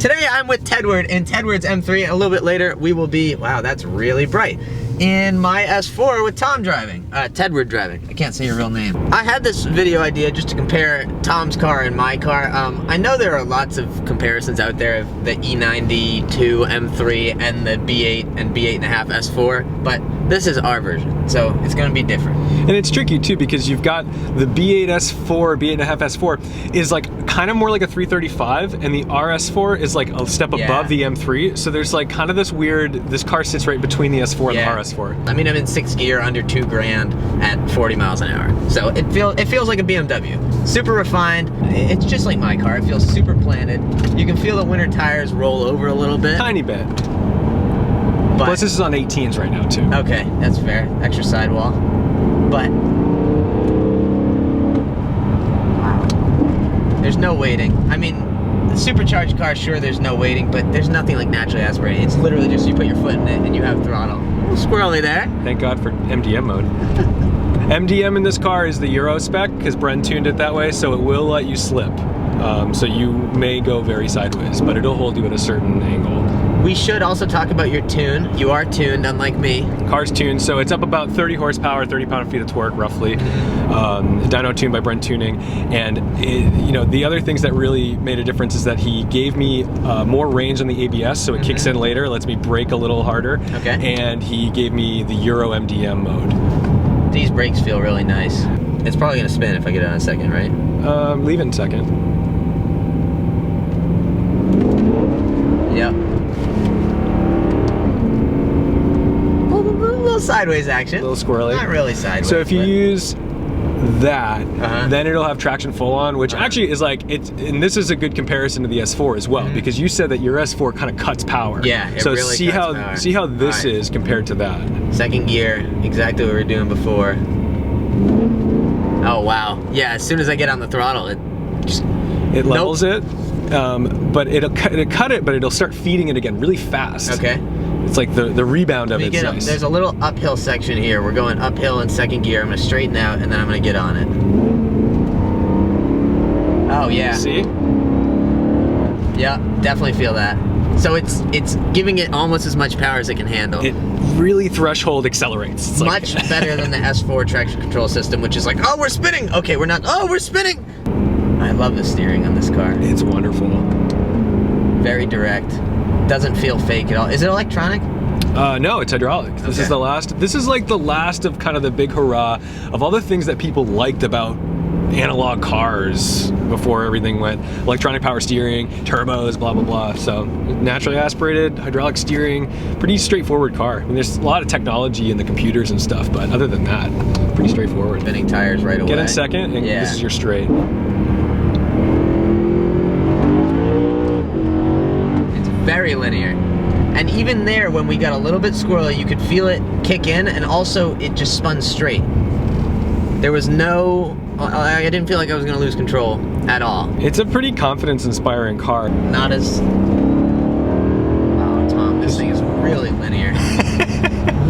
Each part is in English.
Today I'm with Tedward in Tedward's M3. A little bit later we will be, wow, that's really bright, in my S4 with Tom driving, Tedward driving. I can't say your real name. I had this video idea just to compare Tom's car and my car. I know there are lots of comparisons out there of the E92 M3 and the B8 and B8.5 S4, but this is our version, so it's gonna be different. And it's tricky too, because you've got the B8 S4, B8.5 S4 is like kind of more like a 335, and the RS4 is like a step above the M3. So there's like kind of this weird, this car sits right between the S4 and the RS4. I mean, I'm in 6th gear, under 2 grand at 40 miles an hour. So it feels like a BMW. Super refined. It's just like my car. It feels super planted. You can feel the winter tires roll over a little bit. Tiny bit. But plus this is on 18s right now too. Okay, that's fair. Extra sidewall. But wow, there's no weighting. I mean, the supercharged car, sure, there's no weighting, but there's nothing like naturally aspirated. It's literally just you put your foot in it and you have throttle. A little squirrely there. Thank God for MDM mode. MDM in this car is the Euro spec because Bren tuned it that way, so it will let you slip. So you may go very sideways, but it'll hold you at a certain angle. We should also talk about your tune. You are tuned, unlike me. Car's tuned, so it's up about 30 horsepower, 30 pound-feet of torque, roughly. Dyno tuned by Brent Tuning. And you know, the other things that really made a difference is that he gave me more range on the ABS, so it kicks in later, lets me brake a little harder. Okay. And he gave me the Euro MDM mode. These brakes feel really nice. It's probably gonna spin if I get it on a second, right? Leave it in second. Yep. A little sideways action. A little squirrely. Not really sideways. So if you use that, then it'll have traction full on, which actually is like, and this is a good comparison to the S4 as well, because you said that your S4 kind of cuts power. Yeah, it so really see cuts how power. See how this is compared to that. 2nd gear, exactly what we were doing before. Oh wow. Yeah, as soon as I get on the throttle, it levels it. But it'll cut it, but it'll start feeding it again really fast. Okay. It's like the rebound of it's nice. There's a little uphill section here. We're going uphill in 2nd gear. I'm gonna straighten out and then I'm gonna get on it. Oh yeah. See? Yeah, definitely feel that. So it's giving it almost as much power as it can handle. It really threshold accelerates. It's much like better than the S4 traction control system, which is like, oh, we're spinning. Okay, we're not. Oh, we're spinning. I love the steering on this car. It's wonderful. Very direct. Doesn't feel fake at all. Is it electronic? No, it's hydraulic. This is the last. This is like the last of kind of the big hurrah of all the things that people liked about analog cars before everything went electronic power steering, turbos, blah blah blah. So naturally aspirated, hydraulic steering, pretty straightforward car. I mean, there's a lot of technology in the computers and stuff, but other than that, pretty straightforward. Spinning tires right away. Get in second, and this is your straight. Very linear. And even there, when we got a little bit squirrely, you could feel it kick in, and also it just spun straight. There was no, I didn't feel like I was gonna lose control at all. It's a pretty confidence-inspiring car. Not as, wow, Tom, this thing is really linear.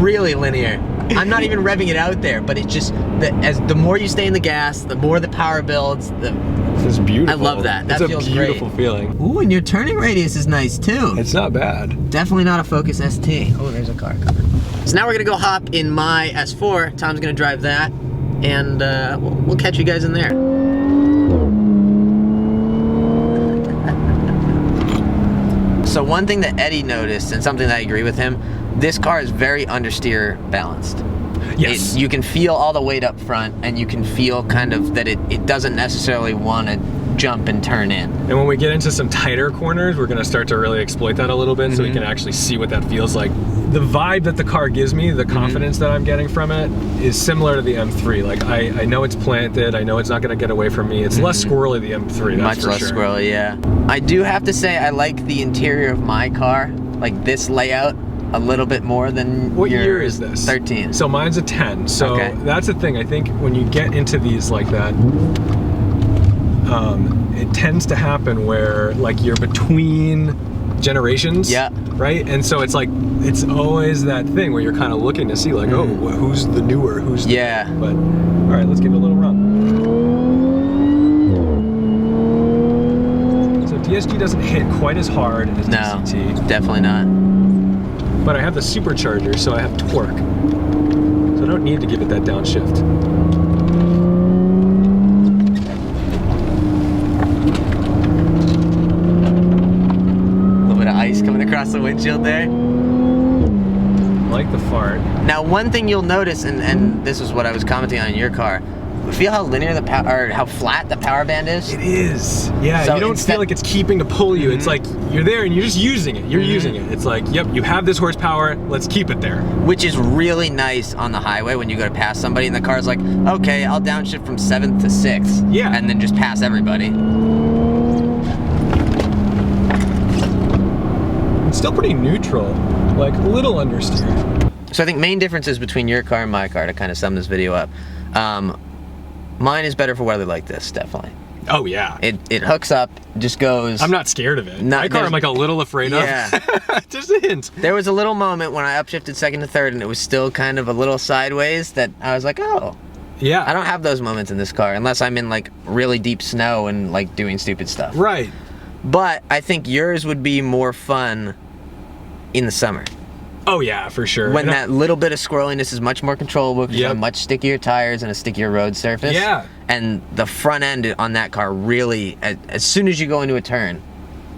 Really linear. I'm not even revving it out there, but it just, the more you stay in the gas, the more the power builds, It's beautiful. I love that. That feels great. It's a beautiful feeling. Ooh, and your turning radius is nice too. It's not bad. Definitely not a Focus ST. Oh, there's a car coming. So now we're gonna go hop in my S4. Tom's gonna drive that, and we'll catch you guys in there. So one thing that Eddie noticed, and something that I agree with him, this car is very understeer balanced. Yes. You can feel all the weight up front, and you can feel kind of that it doesn't necessarily want to jump and turn in. And when we get into some tighter corners, we're gonna start to really exploit that a little bit so we can actually see what that feels like. The vibe that the car gives me, the confidence that I'm getting from it, is similar to the M3. Like, I know it's planted, I know it's not gonna get away from me. It's less squirrely, the M3, that's Much less squirrely, yeah. I do have to say, I like the interior of my car, like this layout, a little bit more than What year is this? 13. So mine's a 10. So that's the thing. I think when you get into these like that, it tends to happen where like you're between generations. Yeah. Right? And so it's like, it's always that thing where you're kind of looking to see like, oh, who's the newer, who's the newer. But all right, let's give it a little run. So ESG doesn't hit quite as hard as DCT. Definitely not. But I have the supercharger, so I have torque. So I don't need to give it that downshift. A little bit of ice coming across the windshield there. I like the fart. Now, one thing you'll notice, and this is what I was commenting on in your car, feel how linear the power, or how flat the power band is? It is. Yeah, So you don't feel like it's keeping to pull you. It's like you're there and you're just using it. You're using it. It's like, yep, you have this horsepower, let's keep it there. Which is really nice on the highway when you go to pass somebody and the car's like, okay, I'll downshift from 7th to 6th. Yeah. And then just pass everybody. It's still pretty neutral, like a little understeer. So I think main differences between your car and my car, to kind of sum this video up. Mine is better for weather like this, definitely. Oh yeah. It hooks up, just goes. I'm not scared of it. My car I'm like a little afraid of. Yeah. Just a hint. There was a little moment when I upshifted 2nd to 3rd and it was still kind of a little sideways that I was like, oh. Yeah. I don't have those moments in this car unless I'm in like really deep snow and like doing stupid stuff. Right. But I think yours would be more fun in the summer. Oh yeah, for sure. When that little bit of squirreliness is much more controllable because you have Yep. much stickier tires and a stickier road surface. Yeah. And the front end on that car really, as soon as you go into a turn,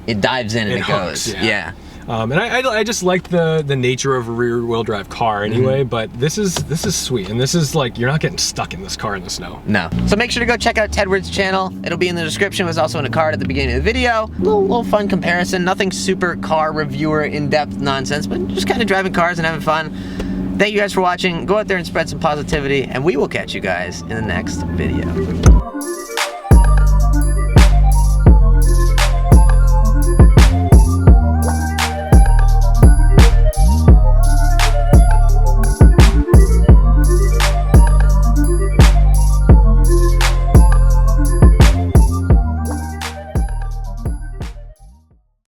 it dives in and it hooks, goes. yeah. Yeah. And I just like the nature of a rear-wheel drive car anyway, but this is sweet, and this is like, you're not getting stuck in this car in the snow. No. So make sure to go check out Tedward's channel. It'll be in the description. It was also in a card at the beginning of the video. Little fun comparison. Nothing super car reviewer in-depth nonsense, but just kind of driving cars and having fun. Thank you guys for watching. Go out there and spread some positivity, and we will catch you guys in the next video.